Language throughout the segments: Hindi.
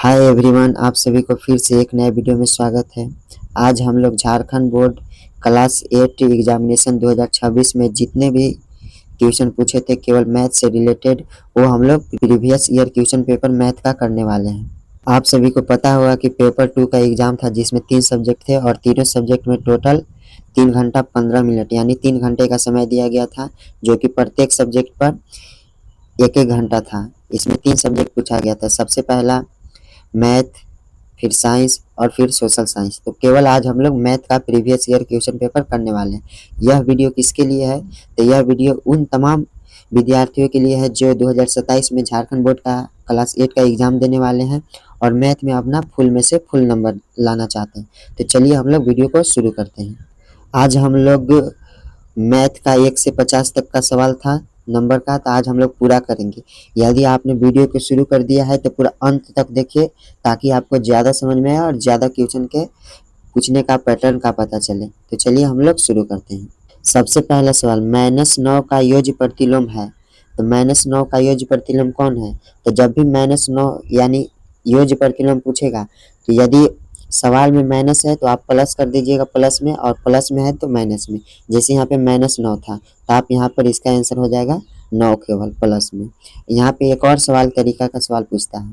हाय एवरीवन, आप सभी को फिर से एक नए वीडियो में स्वागत है। आज हम लोग झारखंड बोर्ड क्लास 8 एग्जामिनेशन 2026 में जितने भी क्वेश्चन पूछे थे केवल मैथ से रिलेटेड, वो हम लोग previous year question paper math का करने वाले हैं। आप सभी को पता होगा कि पेपर 2 का एग्जाम था जिसमें 3 सब्जेक्ट थे और तीनों सब्जेक्ट में टोटल 3 घंटा 15 मिनट यानी 3 घंटे का समय दिया गया था, जो कि प्रत्येक सब्जेक्ट पर एक एक घंटा था। इसमें 3 सब्जेक्ट पूछा गया था। सबसे पहला मैथ, फिर साइंस और फिर सोशल साइंस। तो केवल आज हम लोग मैथ का प्रीवियस ईयर क्वेश्चन पेपर करने वाले हैं। यह वीडियो किसके लिए है? तो यह वीडियो उन तमाम विद्यार्थियों के लिए है जो 2027 में झारखंड बोर्ड का क्लास 8 का एग्जाम देने वाले हैं और मैथ में अपना फुल में से फुल नंबर लाना चाहते हैं। तो चलिए हम लोग वीडियो को शुरू करते हैं। आज हम लोग मैथ का 1 से 50 तक का सवाल था नंबर का, तो आज हम लोग पूरा करेंगे। यदि आपने वीडियो को शुरू कर दिया है तो पूरा अंत तक देखिए ताकि आपको ज़्यादा समझ में आए और ज़्यादा क्वेश्चन के पूछने का पैटर्न का पता चले। तो चलिए हम लोग शुरू करते हैं। सबसे पहला सवाल, -9 का योज्य प्रतिलोम है। तो -9 का योज्य प्रतिलोम कौन है? तो जब भी -9 यानी योज्य प्रतिलोम पूछेगा तो यदि सवाल में माइनस है तो आप प्लस कर दीजिएगा प्लस में, और प्लस में है तो माइनस में। जैसे यहाँ पे -9 था तो आप यहाँ पर इसका आंसर हो जाएगा 9 केवल प्लस में। यहाँ पे एक और सवाल तरीका का सवाल पूछता है।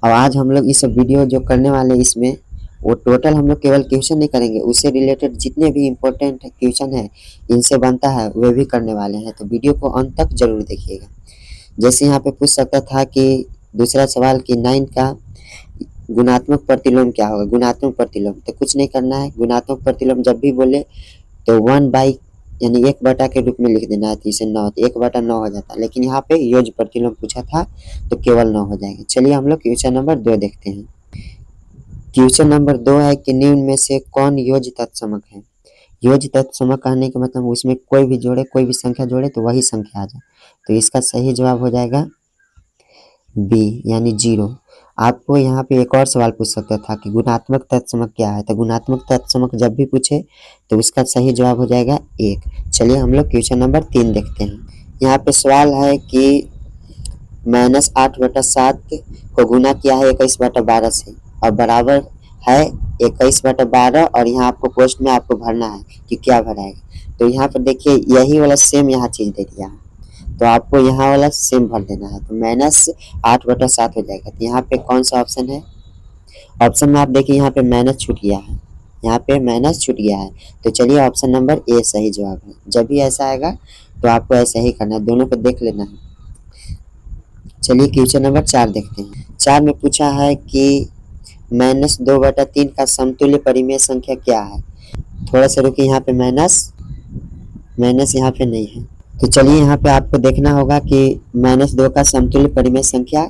और आज हम लोग इस वीडियो जो करने वाले इसमें वो टोटल हम लोग केवल क्वेश्चन नहीं करेंगे, उससे रिलेटेड जितने भी इम्पोर्टेंट क्वेश्चन है इनसे बनता है वे भी करने वाले हैं। तो वीडियो को अंत तक जरूर देखिएगा। जैसे यहाँ पे पूछ सकता था कि दूसरा सवाल कि 9 का गुणात्मक प्रतिलोम क्या होगा? गुणात्मक प्रतिलोम तो कुछ नहीं करना है। गुणात्मक प्रतिलोम जब भी बोले तो 1 यानी 1 के रूप में लिख देना है। तो इसे 9 तो 1/9 हो जाता है, लेकिन यहाँ पे योज्य प्रतिलोम पूछा था तो केवल 9 हो जाएगा। चलिए हम लोग क्वेश्चन नंबर 2 देखते हैं। क्वेश्चन नंबर 2 है कि निम्न में से कौन योज्य तत्समक है? योज्य तत्समक कहने का मतलब उसमें कोई भी जोड़े, कोई भी संख्या जोड़े तो वही संख्या आ जाए। तो इसका सही जवाब हो जाएगा बी यानी 0। आपको यहाँ पे एक और सवाल पूछ सकता था कि गुणात्मक तत्समक क्या है? तो गुणात्मक तत्समक जब भी पूछे तो उसका सही जवाब हो जाएगा 1। चलिए हम लोग क्वेश्चन नंबर 3 देखते हैं। यहाँ पे सवाल है कि -8/7 को गुना किया है 21/12 से और बराबर है 21/12, और यहाँ आपको पोस्ट में आपको भरना है कि क्या भराएगा। तो यहाँ पर देखिए यही वाला सेम यहाँ चीज़ दे दिया है, तो आपको यहाँ वाला सेम भर देना है। तो -8/7 हो जाएगा। तो यहाँ पे कौन सा ऑप्शन है? ऑप्शन में आप देखिए यहाँ पे माइनस छूट गया है, यहाँ पे माइनस छूट गया है। तो चलिए ऑप्शन नंबर ए सही जवाब है। जब भी ऐसा आएगा तो आपको ऐसा ही करना है, दोनों को देख लेना है। चलिए क्वेश्चन नंबर 4 देखते हैं। 4 में पूछा है कि -2/3 का समतुल्य परिमेय संख्या क्या है? थोड़ा सा रुकिए, यहाँ पे माइनस यहाँ पे नहीं है। तो चलिए यहाँ पे आपको देखना होगा कि -2 का समतुल्य परिमेय संख्या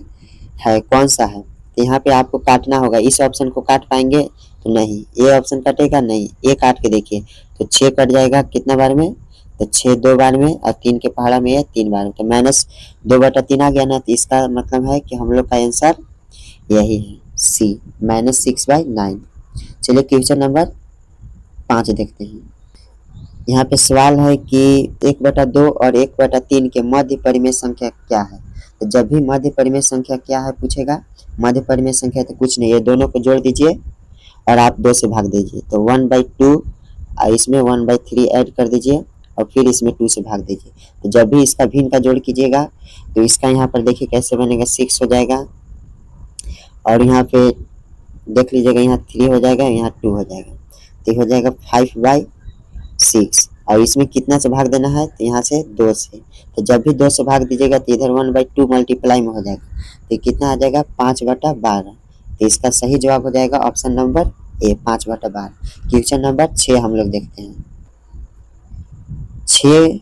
है कौन सा है। तो यहाँ पे आपको काटना होगा। इस ऑप्शन को काट पाएंगे तो नहीं, ये ऑप्शन कटेगा नहीं, ये काट के देखिए तो 6 कट जाएगा कितना बार में? तो 6 2 बार में, और 3 के पहाड़ा में है 3 बार में। तो -2/3 आ गया ना, तो इसका मतलब है कि हम लोग का आंसर यही है सी -6/9। चलिए क्वेश्चन नंबर 5 देखते हैं। यहाँ पे सवाल है कि 1/2 और 1/3 के मध्य परिमेय संख्या क्या है? तो जब भी मध्य परिमेय संख्या क्या है पूछेगा, मध्य परिमेय संख्या तो कुछ नहीं है, दोनों को जोड़ दीजिए और आप 2 से भाग दीजिए। तो 1/2 और इसमें 1/3 ऐड कर दीजिए और फिर इसमें 2 से भाग दीजिए। तो जब भी इसका भिन्न का जोड़ कीजिएगा तो इसका यहाँ पर देखिए कैसे बनेगा, 6 हो जाएगा, और यहाँ पे देख लीजिएगा यहाँ 3 हो जाएगा, यहाँ 2 हो जाएगा, तो हो जाएगा 5/6। और इसमें कितना से भाग देना है? तो यहाँ से 2 से। तो जब भी 2 से भाग दीजिएगा तो इधर 1/2 मल्टीप्लाई में हो जाएगा, तो कितना आ जाएगा 5/12। तो इसका सही जवाब हो जाएगा option number A 5/12। Question number 6 हम लोग देखते हैं। 6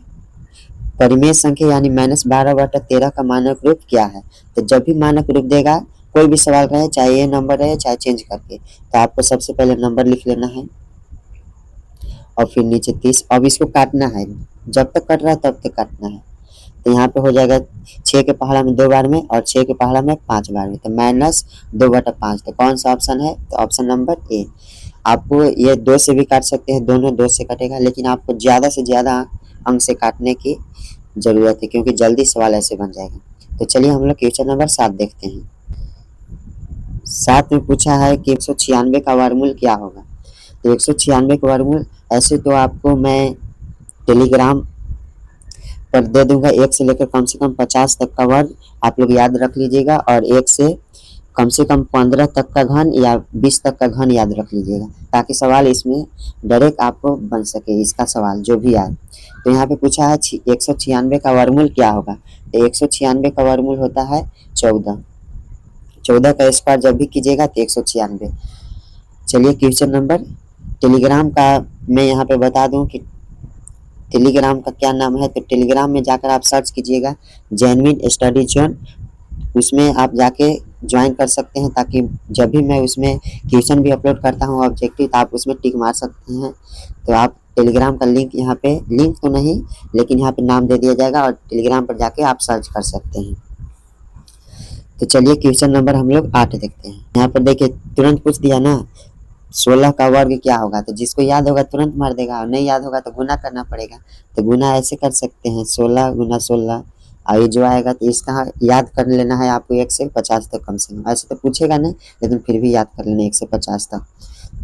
परिमेय संख्या यानी -12/13 का मानक रूप क्या है? तो जब भी मानक रूप देगा कोई भी सवाल रहे, चाहे ये नंबर रहे चाहे चेंज करके, तो आपको सबसे पहले नंबर लिख लेना है और फिर नीचे 30। अब इसको काटना है, जब तक कट रहा है तब तक काटना है। तो यहाँ पे हो जाएगा 6 के पहाड़ा में 2 बार में और 6 के पहाड़ा में 5 बार में, तो -2/5। तो कौन सा ऑप्शन है? तो ऑप्शन नंबर ए। आपको ये 2 से भी काट सकते हैं, दोनों 2 से कटेगा, लेकिन आपको ज़्यादा से ज़्यादा अंक से काटने की ज़रूरत है क्योंकि जल्दी सवाल ऐसे बन जाएगा। तो चलिए हम लोग क्वेश्चन नंबर 7 देखते हैं। साथ में पूछा है कि 196 का वर्गमूल क्या होगा। तो 196 का वर्गमूल ऐसे तो आपको मैं टेलीग्राम पर दे दूंगा, 1 से लेकर कम से कम 50 तक का वर्ग आप लोग याद रख लीजिएगा, और 1 से कम 15 तक का घन या 20 तक का घन याद रख लीजिएगा, ताकि सवाल इसमें डायरेक्ट आपको बन सके इसका सवाल जो भी आए। तो यहाँ पे पूछा है 196 का वर्गमूल क्या होगा। तो 196 का वर्गमूल होता है 14। 14 का स्क्वायर जब भी कीजिएगा तो 196। चलिए क्वेश्चन नंबर टेलीग्राम का मैं यहाँ पे बता दूं कि टेलीग्राम का क्या नाम है। तो टेलीग्राम में जाकर आप सर्च कीजिएगा जेन्युइन स्टडी जोन, उसमें आप जाके ज्वाइन कर सकते हैं, ताकि जब भी मैं उसमें क्वेश्चन भी अपलोड करता हूँ ऑब्जेक्टिव, तो आप उसमें टिक मार सकते हैं। तो आप टेलीग्राम का लिंक यहाँ पे, लिंक तो नहीं लेकिन यहाँ पे नाम दे दिया जाएगा, और टेलीग्राम पर जाके आप सर्च कर सकते हैं। तो चलिए क्वेश्चन नंबर हम लोग 8 देखते हैं। यहाँ पर देखिए तुरंत पूछ दिया ना 16 का वर्ग क्या होगा। तो जिसको याद होगा तुरंत मार देगा, और नहीं याद होगा तो गुना करना पड़ेगा। तो गुना ऐसे कर सकते हैं 16 गुना 16, और ये जो आएगा तो इसका याद कर लेना है आपको 1 से 50 तक कम से कम। ऐसे तो पूछेगा नहीं लेकिन फिर भी याद कर लेना 1 से 50 तक,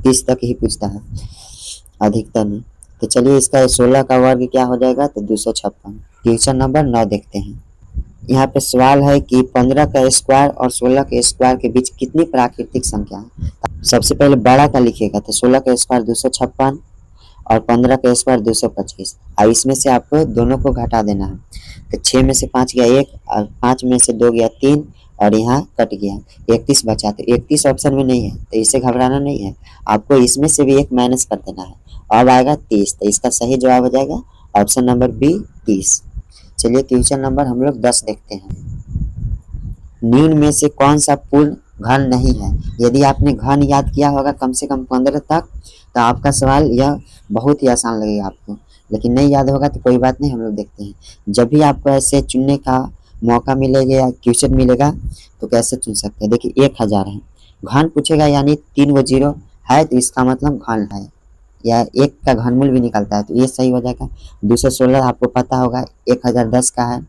30 तक ही पूछता है अधिकतर नहीं। तो चलिए इसका 16 का वर्ग क्या हो जाएगा, तो 256। क्वेश्चन नंबर 9 देखते हैं। यहाँ पे सवाल है कि 15 का स्क्वायर और 16 के स्क्वायर के बीच कितनी प्राकृतिक संख्या है। सबसे पहले बड़ा का लिखिएगा, तो 16 का स्क्वायर 256 और 15 का स्क्वायर 225, और इसमें से आपको दोनों को घटा देना है। तो 6 में से 5 गया 1, और 5 में से 2 गया 3, और यहाँ कट गया 31 बचा। तो 31 ऑप्शन में नहीं है, तो इससे घबराना नहीं है, आपको इसमें से भी एक माइनस कर देना है। अब आएगा 30, तो इसका सही जवाब हो जाएगा ऑप्शन नंबर बी 30। चलिए क्वेश्चन नंबर हम लोग 10 देखते हैं। निम्न में से कौन सा पूर्ण घन नहीं है। यदि आपने घन याद किया होगा कम से कम 15 तक, तो आपका सवाल यह बहुत ही आसान लगेगा आपको, लेकिन नहीं याद होगा तो कोई बात नहीं, हम लोग देखते हैं। जब भी आपको ऐसे चुनने का मौका मिलेगा या क्वेश्चन मिलेगा तो कैसे चुन सकते हैं। देखिए 1000 है, घन पूछेगा यानी 3 वो 0 है, तो इसका मतलब घन है, या 1 का घनमूल भी निकलता है, तो ये सही हो जाएगा। 216 आपको पता होगा 1010 का है,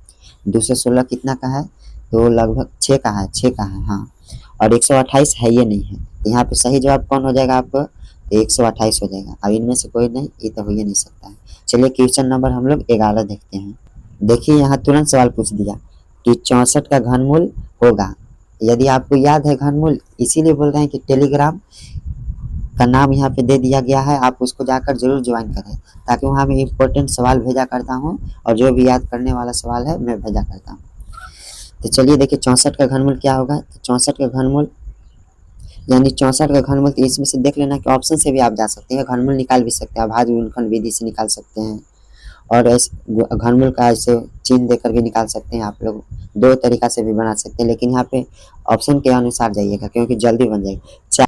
216 कितना का है, तो लगभग 6 का है, 6 का है हाँ, और 128 है, ये नहीं है। तो यहाँ पे सही जवाब कौन हो जाएगा आपको, तो 128 हो जाएगा। अब इनमें से कोई नहीं, ये तो हो ही नहीं सकता है। चलिए क्वेश्चन नंबर हम लोग 11 देखते हैं। देखिए यहाँ तुरंत सवाल पूछ दिया कि 64 का घनमूल होगा। यदि आपको याद है घनमूल, इसीलिए बोल रहे हैं कि टेलीग्राम का नाम यहाँ पे दे दिया गया है, आप उसको जाकर जरूर ज्वाइन करें, ताकि वहाँ में इम्पोर्टेंट सवाल भेजा करता हूँ, और जो भी याद करने वाला सवाल है मैं भेजा करता हूँ। तो चलिए देखिए 64 का घनमूल क्या होगा। तो 64 का घनमूल यानी 64 का घनमूल, तो इसमें से देख लेना कि ऑप्शन से भी आप जा सकते हैं, घनमूल निकाल भी सकते हैं, भाज्य गुणनखंड विधि से निकाल सकते हैं, और ऐसे घनमूल का ऐसे चिन्ह देकर भी निकाल सकते हैं। आप लोग 2 तरीका से भी बना सकते हैं, लेकिन यहाँ पे ऑप्शन के अनुसार जाइएगा क्योंकि जल्दी बन जाएगा।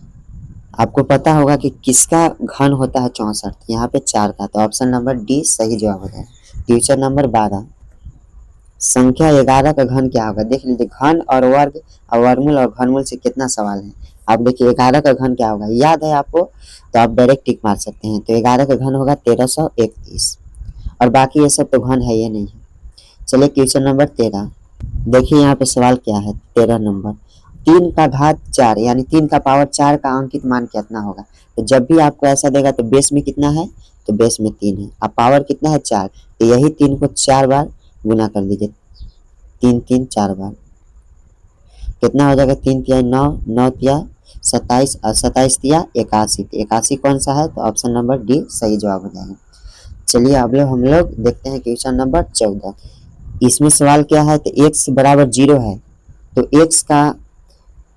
आपको पता होगा कि किसका घन होता है 64, यहाँ पे 4 का, तो ऑप्शन नंबर डी सही जवाब हो जाएगा। क्वेश्चन नंबर 12, संख्या 11 का घन क्या होगा। देख लीजिए घन और वर्ग और वर्गमूल और घनमूल से कितना सवाल है। आप देखिए 11 का घन क्या होगा, याद है आपको तो आप डायरेक्ट टिक मार सकते हैं। तो 11 का घन होगा 1331, और बाकी ये सब तो घन है ये नहीं है। चलिए क्वेश्चन नंबर 13 देखिए, यहाँ पे सवाल क्या है 13 नंबर, 3 का घात 4 यानी 3 का पावर 4 का अंकित मान कितना होगा। तो जब भी आपको ऐसा देगा तो बेस में कितना है, तो बेस में 3 है, अब पावर कितना है 4, तो यही 3 को 4 बार गुना कर दीजिए, 3 3 4 बार, कितना हो जाएगा 3 तिया 9, 9 तिया 27, और 27 तिया 81, 81 कौन सा है, तो ऑप्शन नंबर डी सही जवाब हो जाएगा। चलिए अब हम लोग देखते हैं क्वेश्चन नंबर 14। इसमें सवाल क्या है, तो x बराबर 0 है, तो x का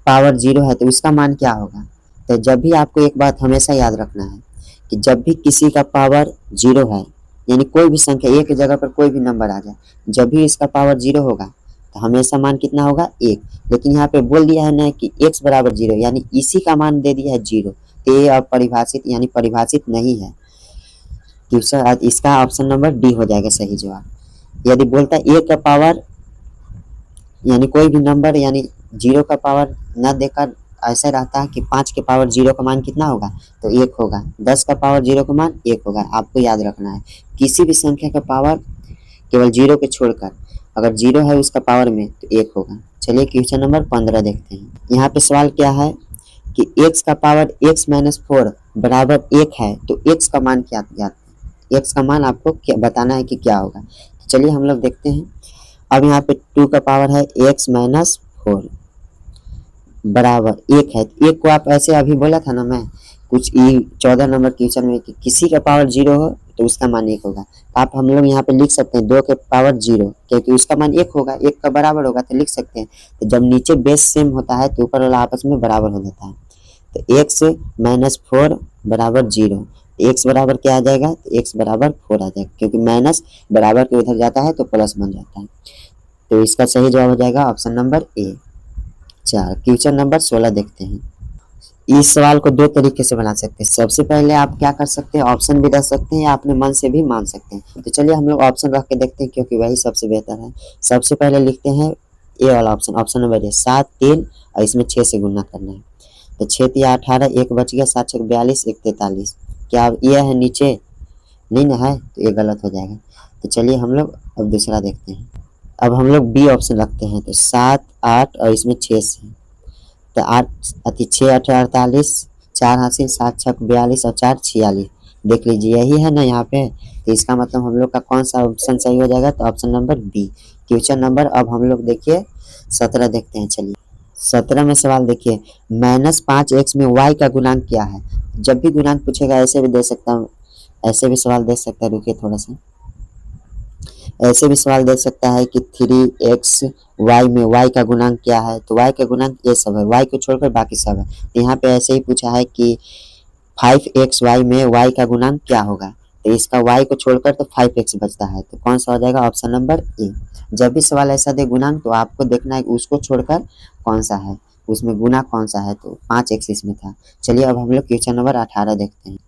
पावर 0 है तो उसका मान क्या होगा। तो जब भी आपको एक बात हमेशा याद रखना है कि जब भी किसी का पावर 0 है, यानी कोई भी संख्या एक जगह पर कोई भी नंबर आ जाए, जब भी इसका पावर 0 होगा तो हमेशा मान कितना होगा 1। लेकिन यहाँ पे बोल दिया है ना कि x बराबर 0 यानी इसी का मान दे दिया है 0, तो ये अपरिभाषित यानी परिभाषित नहीं है। दूसरा इसका ऑप्शन नंबर डी हो जाएगा सही जवाब। यदि बोलता है 1 का पावर यानी कोई भी नंबर यानी 0 का पावर न देकर ऐसा रहता है कि 5 के पावर 0 का मान कितना होगा, तो 1 होगा, 10 का पावर 0 का मान 1 होगा। आपको याद रखना है किसी भी संख्या का पावर केवल 0 के छोड़कर अगर 0 है उसका पावर में तो 1 होगा। चलिए क्वेश्चन नंबर 15 देखते हैं। यहाँ पे सवाल क्या है कि x का पावर x माइनस 4 बराबर 1 है तो x का मान क्या x का मान आपको क्या बताना है कि क्या होगा। तो चलिए हम लोग देखते हैं। अब यहाँ पे 2 का पावर है x माइनस 4 बराबर 1 है। 1 को आप ऐसे अभी बोला था ना मैं कुछ 14 नंबर क्वेश्चन में कि किसी का पावर 0 हो तो उसका मान 1 होगा। तो आप हम लोग यहाँ पे लिख सकते हैं 2 के पावर 0 क्योंकि उसका मान 1 होगा, 1 का बराबर होगा तो लिख सकते हैं। तो जब नीचे बेस सेम होता है तो ऊपर वाला आपस में बराबर हो जाता है। तो x माइनस 4 बराबर 0, x बराबर क्या आ जाएगा तो x बराबर 4 आ जाएगा क्योंकि माइनस बराबर के उधर जाता है तो प्लस बन जाता है। तो इसका सही जवाब हो जाएगा option number A. 4 question number 16 देखते हैं। इस सवाल को दो तरीके से बना सकते हैं। सबसे पहले आप क्या कर सकते हैं, ऑप्शन भी रख सकते हैं या अपने मन से भी मान सकते हैं। तो चलिए हम लोग ऑप्शन रख के देखते हैं क्योंकि वही सबसे बेहतर है। सबसे पहले लिखते हैं ए वाला ऑप्शन, ऑप्शन नंबर ए 7 3 और इसमें 6 से गुना करना है। तो 6 3 18, 1 बच गया, 7 6 42, 1 43। क्या ये है नीचे नहीं ना है तो ये गलत हो जाएगा। तो चलिए हम लोग अब दूसरा देखते हैं। अब हम लोग बी ऑप्शन रखते हैं। तो 7 8 और इसमें 6 से, तो 8 6 8 48, 4 हासिल 7 6 42 और 4 46। देख लीजिए यही है ना यहाँ पे। तो इसका मतलब हम लोग का कौन सा ऑप्शन सही हो जाएगा तो option number B. Question number अब हम लोग देखिए 17 देखते हैं। चलिए 17 में सवाल देखिए, -5x में y का गुणांक क्या है। जब भी गुणांक पूछेगा ऐसे भी दे सकता हूँ, ऐसे भी सवाल दे सकता है। रुकिए थोड़ा सा, ऐसे भी सवाल दे सकता है कि 3x y में y का गुणांक क्या है। तो y का गुणांक ये सब है, y को छोड़कर बाकी सब है। तो यहाँ पे ऐसे ही पूछा है कि 5xy में y का गुणांक क्या होगा। तो इसका y को छोड़कर तो 5x बचता है। तो कौन सा हो जाएगा ऑप्शन नंबर ए। जब भी सवाल ऐसा दे गुणांक तो आपको देखना है उसको छोड़कर कौन सा है, उसमें गुना कौन सा है। तो 5x इसमें था। चलिए अब हम लोग क्वेश्चन नंबर 18 देखते हैं।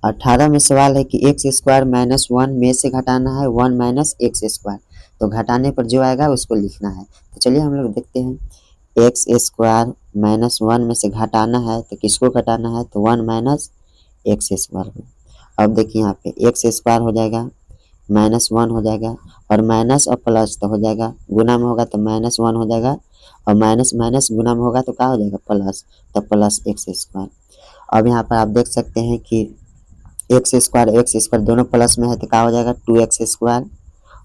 18 में सवाल है कि एक्स स्क्वायर माइनस 1 में से घटाना है 1 माइनस एक्स स्क्वायर। तो घटाने पर जो आएगा उसको लिखना है। तो चलिए हम लोग देखते हैं। एक्स स्क्वायर माइनस 1 में से घटाना है तो किसको घटाना है तो 1 माइनस एक्स स्क्वायर को। अब देखिए यहाँ पे एक्स स्क्वायर हो जाएगा, -1 हो जाएगा और माइनस और प्लस तो हो जाएगा, गुना में होगा तो -1 हो जाएगा और माइनस माइनस गुना में होगा तो क्या हो जाएगा प्लस, तो प्लस एक्स स्क्वायर। अब यहाँ पर आप देख सकते हैं कि एक्स स्क्वायर दोनों प्लस में है तो क्या हो जाएगा 2x स्क्वायर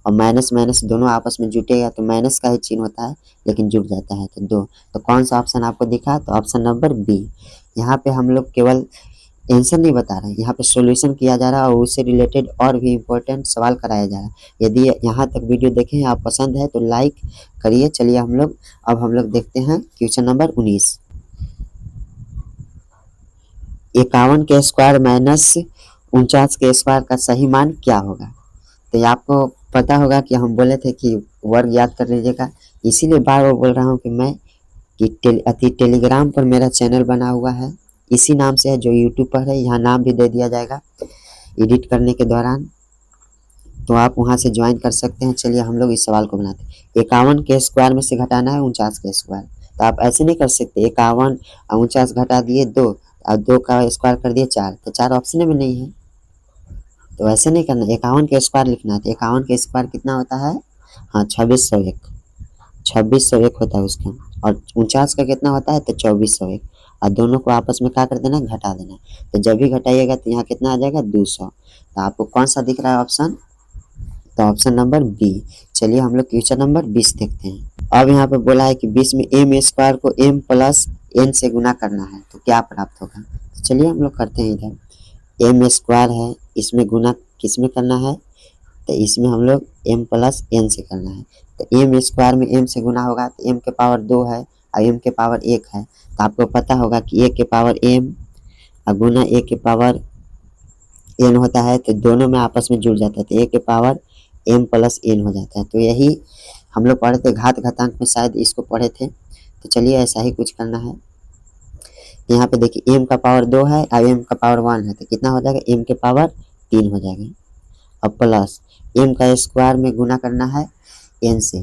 और माइनस माइनस दोनों आपस में जुटेगा तो माइनस का ही चिन्ह होता है लेकिन जुट जाता है तो 2। तो कौन सा ऑप्शन आपको दिखा तो ऑप्शन नंबर बी। यहाँ पे हम लोग केवल आंसर नहीं बता रहे हैं, यहाँ पे सॉल्यूशन किया जा रहा है और उससे रिलेटेड और भी इम्पोर्टेंट सवाल कराया जा रहा है। यदि यहाँ तक वीडियो देखें आप पसंद है तो लाइक करिए। चलिए अब हम लोग देखते हैं क्वेश्चन नंबर 19। 51 के स्क्वायर माइनस 49 के स्क्वायर का सही मान क्या होगा। तो ये आपको पता होगा कि हम बोले थे कि वर्ग याद कर लीजिएगा, इसीलिए बार बार बोल रहा हूँ कि मैं कि टेलीग्राम पर मेरा चैनल बना हुआ है, इसी नाम से है जो यूट्यूब पर है। यहाँ नाम भी दे दिया जाएगा एडिट करने के दौरान, तो आप वहाँ से ज्वाइन कर सकते हैं। चलिए हम लोग इस सवाल को बनाते हैं। 51 के स्क्वायर में से घटाना है 49 के स्क्वायर। तो आप ऐसे नहीं कर सकते 51 और 49 घटा दिए 2 और 2 का स्क्वायर कर दिए 4, तो 4 ऑप्शन में नहीं है। तो ऐसे नहीं करना, 51 के स्क्वायर लिखना है। तो 51 के स्क्वायर कितना होता है, हाँ 2601 होता है उसका। और 49 का कितना होता है तो 2401 और दोनों को आपस में क्या कर देना घटा देना। तो जब भी घटाइएगा तो यहाँ कितना आ जाएगा 200। तो आपको कौन सा दिख रहा है ऑप्शन, तो ऑप्शन नंबर बी। चलिए हम लोग क्वेश्चन नंबर 20 देखते हैं। अब यहाँ पे बोला है कि 20 में m स्क्वायर को m प्लस n से गुना करना है तो क्या प्राप्त होगा। तो चलिए हम लोग करते हैं। इधर m स्क्वायर है, इसमें गुना किस में करना है तो इसमें हम लोग m प्लस n से करना है। तो m स्क्वायर में m से गुना होगा तो m के पावर 2 है और m के पावर 1 है। तो आपको पता होगा कि a के पावर m और गुना a के पावर n होता है तो दोनों में आपस में जुड़ जाता है तो a के पावर m प्लस n हो जाता है। तो यही हम लोग पढ़े थे घात घातांक में, शायद इसको पढ़े थे। तो चलिए ऐसा ही कुछ करना है। यहाँ पे देखिए m का पावर 2 है और m का पावर 1 है तो कितना हो जाएगा m के पावर 3 हो जाएगा। अब प्लस m का स्क्वायर में गुना करना है n से,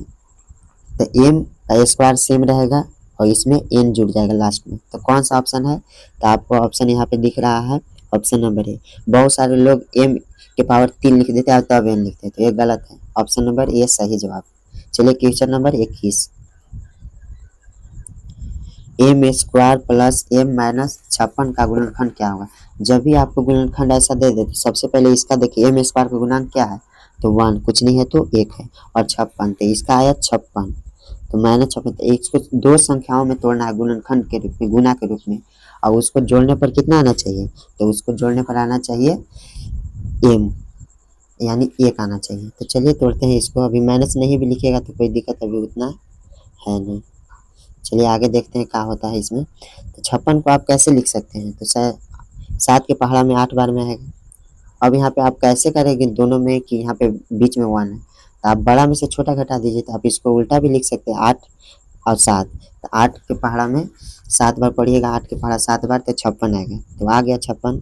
तो m का स्क्वायर सेम रहेगा और इसमें n जुड़ जाएगा लास्ट में। तो कौन सा ऑप्शन है तो आपको ऑप्शन यहाँ पे दिख रहा है ऑप्शन नंबर ए। बहुत सारे लोग m के पावर 3 लिख देते हैं तब n लिखते हैं, तो ये गलत है। ऑप्शन नंबर ए सही जवाब। चलिए question number 21, M square plus M minus 56 का गुणनखंड क्या होगा। जब भी आपको गुणनखंड ऐसा दे दे तो सबसे पहले इसका देखिए, एम स्क्वायर का गुणांक क्या है, तो 1, कुछ नहीं है तो 1 है, और 56 तो इसका आया 56, तो -56, तो इसको दो संख्याओं में तोड़ना है गुणनखंड के रूप में, गुना के रूप में, और उसको जोड़ने पर कितना आना चाहिए, तो उसको जोड़ने पर आना चाहिए एम, यानी 1 आना चाहिए। तो चलिए तोड़ते हैं इसको, अभी माइनस नहीं भी लिखेगा तो कोई दिक्कत अभी उतना है नहीं। चलिए आगे देखते हैं क्या होता है इसमें। तो 56 को आप कैसे लिख सकते हैं, तो 7 के पहाड़ा में 8 बार में है। अब यहाँ पे आप कैसे करेंगे दोनों में कि यहाँ पे बीच में 1 है, तो आप बड़ा में से छोटा घटा दीजिए, तो आप इसको उल्टा भी लिख सकते हैं, 8 और 7, तो 8 के पहाड़ा में 7 बार पढ़िएगा, 8 के पहाड़ा 7 बार, तो 56 आएगा, तो आ गया 56।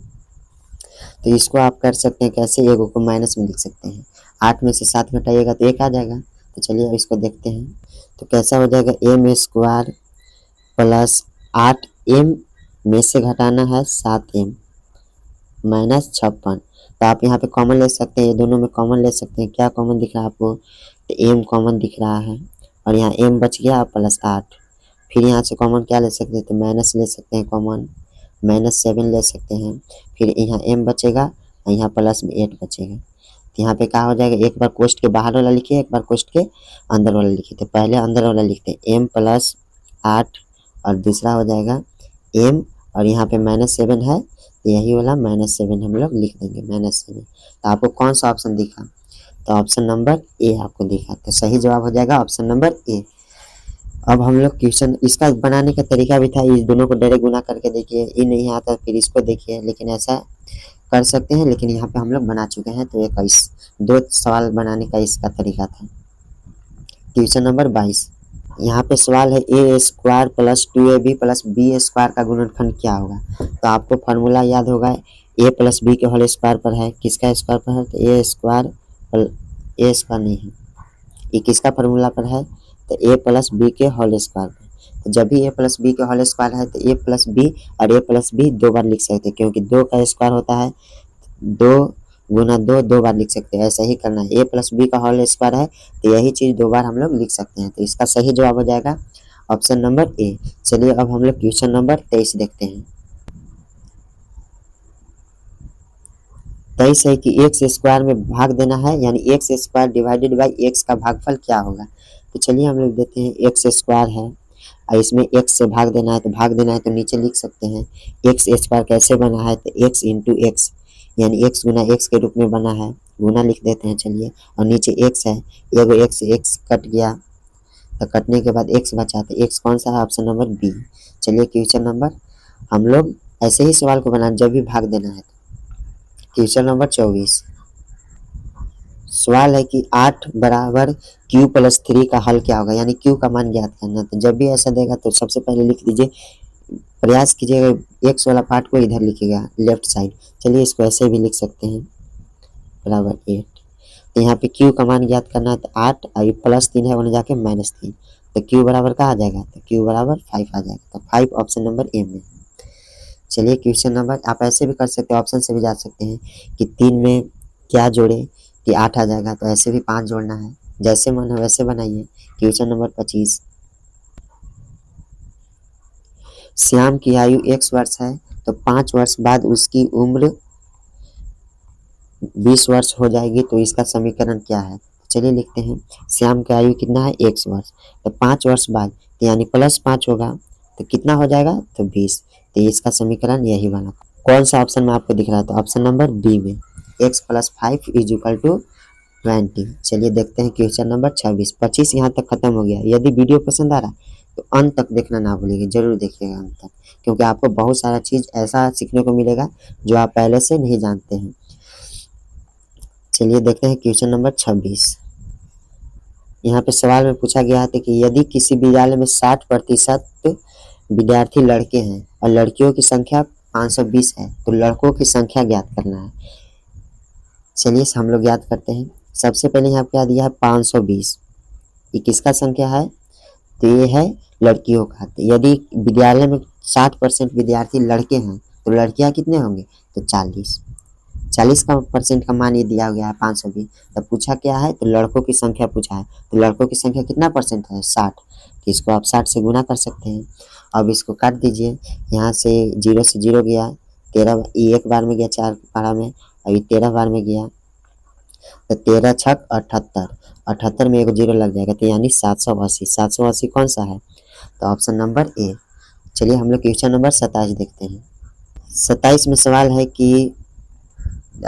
तो इसको आप कर सकते हैं कैसे, एगो को माइनस में लिख सकते हैं, 8 में से 7 घटाइएगा तो 1 आ जाएगा। तो चलिए अब इसको देखते हैं, तो कैसा हो जाएगा, एम स्क्वायर प्लस 8m में से घटाना है 7m माइनस 56, तो आप यहाँ पे कॉमन ले सकते हैं, ये दोनों में कॉमन ले सकते हैं। क्या कॉमन दिख रहा है आपको, तो m कॉमन दिख रहा है, और यहाँ m बच गया प्लस 8, फिर यहाँ से कॉमन क्या ले सकते हैं, तो माइनस ले सकते हैं कॉमन, -7 ले सकते हैं, फिर यहाँ m बचेगा और यहाँ प्लस में 8 बचेगा। तो यहाँ पे क्या हो जाएगा, एक बार कोष्ट के बाहर वाला लिखिए, एक बार कोष्ट के अंदर वाला लिखिए। तो पहले अंदर वाला लिखते हैं, m प्लस 8, और दूसरा हो जाएगा m, और यहाँ पे -7 है, तो यही वाला -7 हम लोग लिख देंगे, -7। तो आपको कौन सा ऑप्शन दिखा, तो ऑप्शन नंबर ए आपको दिखा, तो सही जवाब हो जाएगा ऑप्शन नंबर ए। अब हम लोग क्वेश्चन इसका बनाने का तरीका भी था, इस दोनों को डायरेक्ट गुना करके देखिए, ये नहीं आता फिर इसको देखिए, लेकिन ऐसा कर सकते हैं, लेकिन यहाँ पे हम लोग बना चुके हैं। तो एक इस 2 सवाल बनाने का इसका तरीका था। क्वेश्चन नंबर 22, यहाँ पे सवाल है a square plus 2ab plus b square का गुणनखंड क्या होगा। तो आपको फार्मूला याद होगा, ए प्लस बी के होल स्क्वायर पर है, किसका स्क्वायर पर है, तो ए स्क्वायर नहीं है, ये किसका फार्मूला पर है, तो ए प्लस बी के होल स्क्वायर पर। तो जब भी ए प्लस बी के होल स्क्वायर है तो ए प्लस बी और ए प्लस बी 2 बार लिख सकते हैं, क्योंकि 2 का स्क्वायर होता है 2 गुना 2, 2 बार लिख सकते हैं, ऐसा ही करना है। ए प्लस बी का होल स्क्वायर है तो यही चीज़ 2 बार हम लोग लिख सकते हैं, तो इसका सही जवाब हो जाएगा ऑप्शन नंबर ए। चलिए अब हम लोग क्वेश्चन नंबर 23 देखते हैं। 23 है कि एक्स स्क्वायर में भाग देना है, यानी x square divided by x का भागफल क्या होगा। तो चलिए हम लोग देते हैं, एक्स स्क्वायर है और इसमें एक्स से भाग देना है, तो भाग देना है तो नीचे लिख सकते हैं, एक्स स्क्वायर कैसे बना है, तो एक्स इंटू एक्स, यानी एक्स गुना एक्स के रूप में बना है, गुना लिख देते हैं चलिए, और नीचे एक्स है, एगो एक्स कट गया, तो कटने के बाद एक्स बचा, तो एक्स कौन सा है, ऑप्शन नंबर बी। चलिए क्वेश्चन नंबर हम लोग ऐसे ही सवाल को बनाना जब भी भाग देना है। क्वेश्चन नंबर 24, सवाल है कि 8 बराबर q प्लस 3 का हल क्या होगा, यानी q का मान ज्ञात करना। तो जब भी ऐसा देगा तो सबसे पहले लिख दीजिए, प्रयास कीजिएगा एक्स वाला पार्ट को इधर लिखिएगा लेफ्ट साइड। चलिए इसको ऐसे भी लिख सकते हैं, बराबर 8, तो यहाँ पे q का मान ज्ञात करना है, तो 8 और प्लस 3 है वहाँ जाके -3, तो q बराबर क्या आ जाएगा, तो q बराबर 5 आ जाएगा, तो 5 ऑप्शन नंबर ए में। चलिए क्वेश्चन नंबर, आप ऐसे भी कर सकते हैं, ऑप्शन से भी जा सकते हैं कि 3 में क्या जोड़े कि 8 आ जाएगा, तो ऐसे भी 5 जोड़ना है, जैसे मन है वैसे बनाइए। क्वेश्चन नंबर 25, श्याम की आयु x वर्ष है, तो 5 वर्ष बाद उसकी उम्र 20 वर्ष हो जाएगी, तो इसका समीकरण क्या है। चलिए लिखते हैं, श्याम की आयु कितना है, x वर्ष, तो 5 वर्ष बाद यानी +5 होगा, तो कितना हो जाएगा, तो 20, तो इसका समीकरण यही बना। कौन सा ऑप्शन में आपको दिख रहा है, तो ऑप्शन नंबर बी में, x + 5 = 20। चलिए देखते हैं क्वेश्चन नंबर 26। 25 यहाँ तक खत्म हो गया। यदि वीडियो पसंद आ रहा है तो अंत तक देखना ना भूलिएगा, जरूर देखिएगा अंत तक, क्योंकि आपको बहुत सारा चीज़ ऐसा सीखने को मिलेगा जो आप पहले से नहीं जानते हैं। चलिए देखते हैं क्वेश्चन नंबर 26। यहाँ पे सवाल में पूछा गया है कि यदि किसी विद्यालय में 60% विद्यार्थी लड़के हैं और लड़कियों की संख्या 520 है, तो लड़कों की संख्या ज्ञात करना है। चलिए हम लोग याद करते हैं। सबसे पहले यहाँ क्या दिया है, 520, ये किसका संख्या है, तो ये है लड़कियों का। तो यदि विद्यालय में 60% विद्यार्थी लड़के हैं तो लड़कियां कितने होंगे, तो 40। 40 का परसेंट का मान ये दिया गया है 520। तब पूछा क्या है, तो लड़कों की संख्या पूछा है, तो लड़कों की संख्या कितना परसेंट है, 60। तो इसको आप 60 से गुना कर सकते हैं। अब इसको काट दीजिए, यहाँ से 0 से 0 गया, 13 ये एक बार में गया 4 पहाड़ा में, अभी 13 बार में गया, तो 13 छक 78, 78 में एक 0 लग जाएगा, तो यानी 780। 780 कौन सा है, तो ऑप्शन नंबर ए। चलिए हम लोग क्वेश्चन नंबर 27 देखते हैं। 27 में सवाल है कि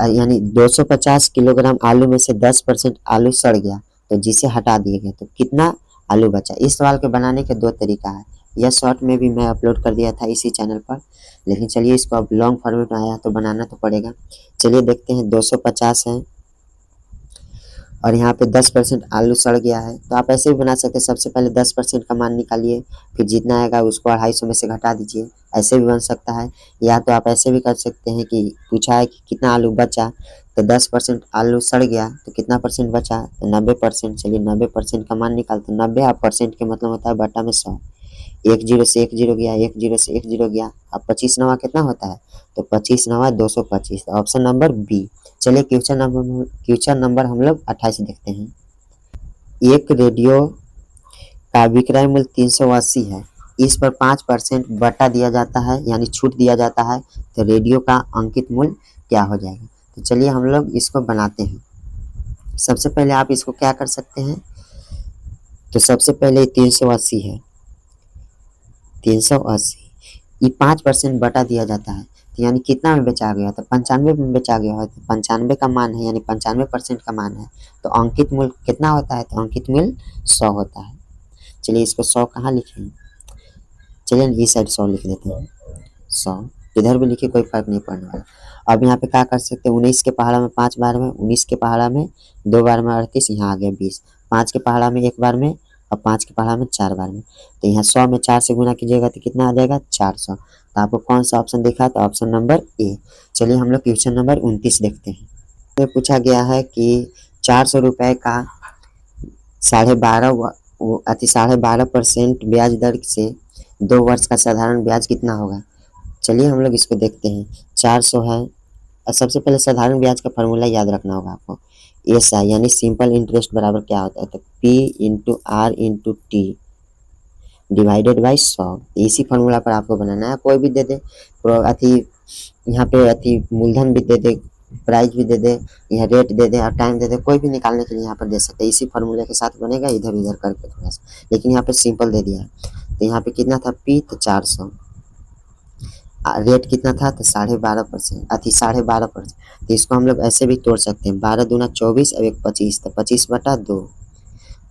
यानी 250 किलोग्राम आलू में से 10% आलू सड़ गया, तो जिसे हटा दिए गए, तो कितना आलू बचा। इस सवाल के बनाने के दो तरीका है। यह शॉर्ट में भी मैं अपलोड कर दिया था इसी चैनल पर, लेकिन चलिए इसको अब लॉन्ग फॉर्मेट में आया तो बनाना तो पड़ेगा। चलिए देखते हैं, 250 है और यहाँ पे 10% आलू सड़ गया है, तो आप ऐसे भी बना सकते हैं। सबसे पहले 10% का मान निकालिए, फिर जितना आएगा उसको 250 में से घटा दीजिए, ऐसे भी बन सकता है। या तो आप ऐसे भी कर सकते हैं कि पूछा है कि कितना आलू बचा, तो 10% आलू सड़ गया तो कितना परसेंट बचा, तो 90%। चलिए 90% का मान निकालते हैं। 90 आप परसेंट के मतलब होता है बटा में 100। एक 0 से 1 0 गया, 1 0 से 1 0 गया। अब 25 नवा कितना होता है, तो 25 नवा 225, ऑप्शन नंबर बी। चलिए क्वेश्चन नंबर हम लोग 28 देखते हैं। एक रेडियो का विक्रय मूल्य 380 है, इस पर 5% बटा दिया जाता है यानी छूट दिया जाता है, तो रेडियो का अंकित मूल्य क्या हो जाएगा। तो चलिए हम लोग इसको बनाते हैं। सबसे पहले आप इसको क्या कर सकते हैं, तो सबसे पहले 380 है, 380 ये 5% बटा दिया जाता है, तो यानी कितना में बेचा गया, तो 95 में बेचा गया है, तो 95 का मान है यानी 95% का मान है, तो अंकित मूल्य कितना होता है, तो अंकित मूल्य 100 होता है। चलिए इसको 100 कहाँ लिखें, चलिए इस साइड 100 लिख देते हैं। 100 इधर भी लिखे, कोई फर्क नहीं पड़ने वाला। अब यहाँ पे क्या कर सकते हैं, 19 के पहाड़ा में 5 बार में, 19 के पहाड़ा में 2 बार में 38, यहाँ आ गया 20, 5 के पहाड़ा में 1 बार में और 5 के पहाड़ा में 4 बार में, तो यहाँ 100 में 4 से गुना कीजिएगा तो कितना आ जाएगा, 400। तो आपको कौन सा ऑप्शन दिखा, तो ऑप्शन नंबर ए। चलिए हम लोग क्वेश्चन नंबर 29 देखते हैं। तो पूछा गया है कि 400 रुपये का 12.5% ब्याज दर से 2 वर्ष का साधारण ब्याज कितना होगा। चलिए हम लोग इसको देखते हैं। 400 है और सबसे पहले साधारण ब्याज का फॉर्मूला याद रखना होगा आपको, एसआई यानी सिंपल इंटरेस्ट बराबर क्या होता है, तो P into R into T divided by 100। इसी फॉर्मूला पर आपको बनाना है, कोई भी दे दे, अथी यहाँ पे अथी मूलधन भी दे दे, प्राइस भी दे दे, यहाँ रेट दे दे और टाइम दे दे, कोई भी निकालने के लिए यहाँ पर दे सकते हैं। इसी फॉर्मूले के साथ बनेगा, इधर उधर करके थोड़ा सा, लेकिन यहाँ पे सिंपल दे दिया है। तो यहाँ पे कितना था, पी तो 400, रेट कितना था, तो 12.5%, अथी 12.5%। तो इसको हम लोग ऐसे भी तोड़ सकते हैं, 12 दूना 24 और 1 25, तो 25/2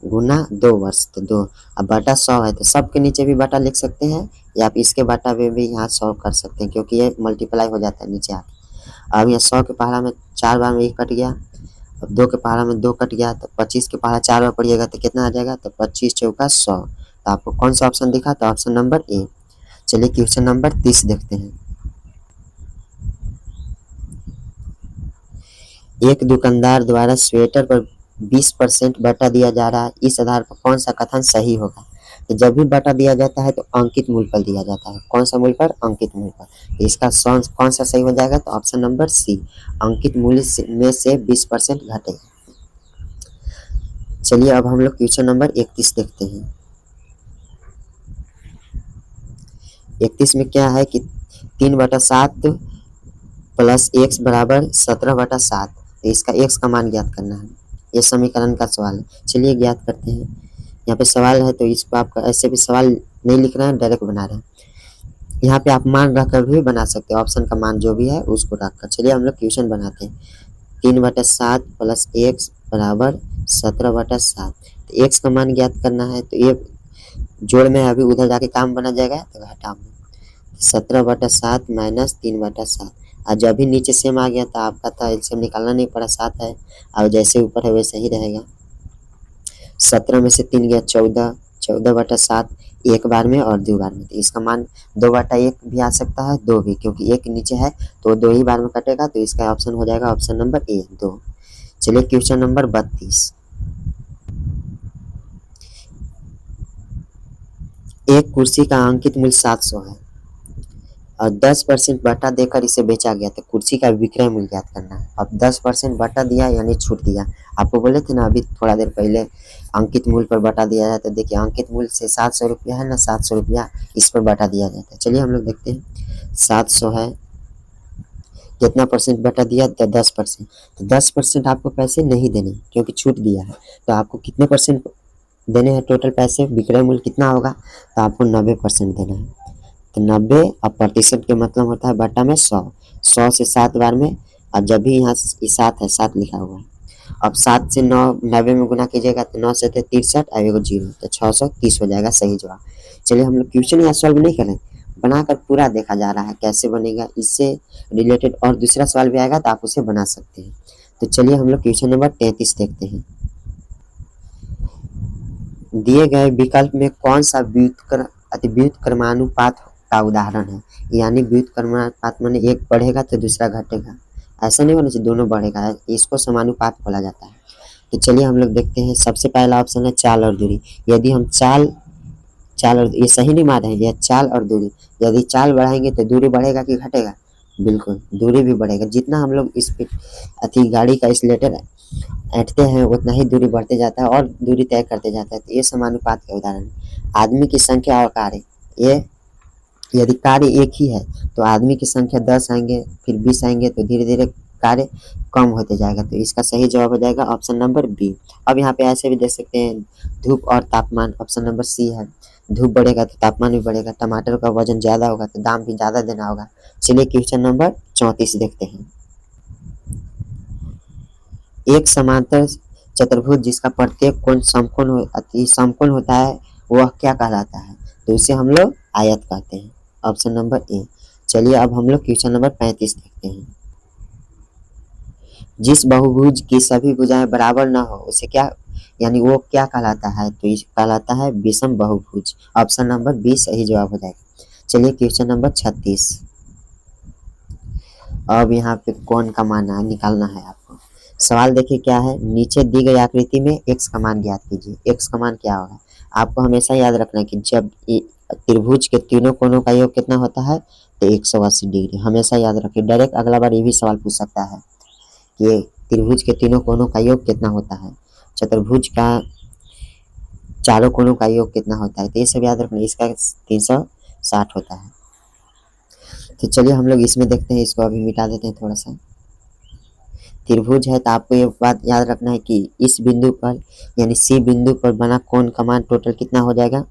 गुना 2 वर्ष, तो 2 अब बटा 100 है, तो सब के नीचे भी बटा लिख सकते हैं, या आप इसके बटा में भी यहाँ 100 कर सकते हैं, क्योंकि ये मल्टीप्लाई हो जाता है नीचे आके। अब यहाँ 100 के पहाड़ा में 4 बार में 1 कट गया, अब 2 के पहाड़ा में 2 कट गया, तो 25 के पहाड़ा 4 बार पड़िएगा तो कितना आ जाएगा, तो 25 चौका 100। तो आपको कौन सा ऑप्शन दिखा, तो ऑप्शन नंबर ए। चलिए क्वेश्चन नंबर 30 देखते हैं। एक दुकानदार द्वारा स्वेटर पर 20% बटा दिया जा रहा है, इस आधार पर कौन सा कथन सही होगा। तो जब भी बटा दिया जाता है तो अंकित मूल्य पर दिया जाता है, कौन सा मूल्य पर, अंकित मूल्य पर। तो इसका कौन सा सही हो जाएगा, तो ऑप्शन नंबर सी, अंकित मूल्य में से 20% घटेगा। चलिए अब हम लोग क्वेश्चन नंबर 31 देखते हैं। 31 में क्या है कि 3/7 प्लस x बराबर 17/7, तो इसका x का मान ज्ञात करना है, ये समीकरण का सवाल है। चलिए ज्ञात करते हैं। यहाँ पे सवाल है तो इसको आपका ऐसे भी सवाल नहीं लिख रहे हैं, डायरेक्ट बना रहे हैं। यहाँ पे आप मान रखकर भी बना सकते हैं, ऑप्शन का मान जो भी है उसको रखकर। चलिए हम लोग क्वेश्चन बनाते हैं। 3/7 प्लस x बराबर 17/7, तो x का मान ज्ञात करना है, तो ये जोड़ में अभी उधर जाके काम बना जाएगा, तो घटा में 17/7 माइनस 3/7, और जब भी नीचे सेम आ गया तो आपका था एलसीएम निकालना नहीं पड़ा, 7 है, और जैसे ऊपर है वैसे ही रहेगा। 17 में से 3 गया 14, 14/7 एक बार में और 2 बार में, तो इसका मान 2/1 भी आ सकता है, 2 भी, क्योंकि एक नीचे है तो 2 ही बार में कटेगा, तो इसका ऑप्शन हो जाएगा ऑप्शन नंबर ए, 2। चलिए क्वेश्चन नंबर 32। एक कुर्सी का अंकित मूल्य 700 है और 10% बटा देकर इसे बेचा गया तो कुर्सी का विक्रय मूल्य ज्ञात करना है। अब 10% बटा दिया यानी छूट दिया। आपको बोले थे ना अभी थोड़ा देर पहले अंकित मूल्य पर बटा दिया जाए, तो देखिए अंकित मूल्य से 700 रुपया है ना, 700 रुपया इस पर बटा दिया जाता है। चलिए हम लोग देखते हैं 700 है, कितना परसेंट बटा दिया, तो 10%। तो 10% आपको पैसे नहीं देने क्योंकि छूट दिया है। तो आपको कितने परसेंट देने हैं टोटल पैसे, विक्रय मूल्य कितना होगा, तो आपको 90% देना है। तो 90 अब प्रतिशत के मतलब होता है बटा में 100, 100 से 7 बार में, और जब भी यहाँ 7 है, 7 लिखा हुआ है। अब 7 से 9 90 में गुना कीजिएगा तो 9 से 63 और एगो 0 तो 630 हो जाएगा सही जवाब। चलिए हम लोग क्वेश्चन यहाँ सॉल्व नहीं करें, बनाकर पूरा देखा जा रहा है कैसे बनेगा। इससे रिलेटेड और दूसरा सवाल भी आएगा तो आप उसे बना सकते हैं। तो चलिए हम लोग क्वेश्चन नंबर 33 देखते हैं। दिए गए विकल्प में कौन सा व्युत्क्रमानुपात का उदाहरण है। यानी व्युत्क्रमानुपात माने एक बढ़ेगा तो दूसरा घटेगा, ऐसा नहीं होना चाहिए दोनों बढ़ेगा, इसको समानुपात बोला जाता है। तो चलिए हम लोग देखते हैं। सबसे पहला ऑप्शन है चाल और दूरी। यदि हम चाल और ये सही नहीं मान रहे हैं, चाल और दूरी, यदि चाल बढ़ाएंगे तो दूरी बढ़ेगा कि घटेगा, बिल्कुल दूरी भी बढ़ेगा। जितना हम लोग स्पीड गाड़ी का एक्सीलरेटर ऐंठते हैं उतना ही दूरी बढ़ते जाता है और दूरी तय करते जाता है। तो ये समानुपात का उदाहरण है। आदमी की संख्या और कार्य, ये यदि कार्य एक ही है तो आदमी की संख्या 10 आएंगे, फिर 20 आएंगे, तो धीरे धीरे कार्य कम होते जाएगा। तो इसका सही जवाब हो जाएगा ऑप्शन नंबर बी। अब यहाँ पे ऐसे भी देख सकते हैं धूप और तापमान, ऑप्शन नंबर सी है। धूप बढ़ेगा तो तापमान भी बढ़ेगा, टमाटर का वजन ज़्यादा होगा तो दाम भी ज़्यादा देना होगा। चलिए क्वेश्चन नंबर 34 देखते हैं। एक समांतर चतुर्भुज जिसका प्रत्येक कोण अति समकोण होता है वह क्या कहलाता है, तो इसे हम लोग आयत कहते हैं, ऑप्शन नंबर ए। चलिए अब हम लोग क्वेश्चन नंबर 35 देखते हैं। जिस बहुभुज की सभी भुजाएं बराबर न हो उसे क्या, यानी वो क्या कहलाता है, तो इसे कहलाता है विषम बहुभुज, ऑप्शन नंबर बी सही जवाब हो जाएगा। चलिए क्वेश्चन नंबर 36। अब यहाँ पे कोण का मान निकालना है आपको। सवाल देखिए क्या है, नीचे दी गई आकृति में x का मान ज्ञात कीजिए। x का मान क्या होगा, आपको हमेशा याद रखना है कि जब त्रिभुज के तीनों कोणों का योग कितना होता है, तो 180 डिग्री, हमेशा याद रखिए। डायरेक्ट अगला बार ये भी सवाल पूछ सकता है कि त्रिभुज के तीनों कोणों का योग कितना होता है, चतुर्भुज का चारों कोणों का योग कितना होता है, तो ये सब याद रखना। इसका 360 होता है। तो चलिए हम लोग इसमें देखते हैं, इसको अभी मिटा देते हैं थोड़ा सा। त्रिभुज है तो आपको ये बात याद रखना है कि इस बिंदु पर यानी सी बिंदु पर बना कोण का मान टोटल कितना हो जाएगा,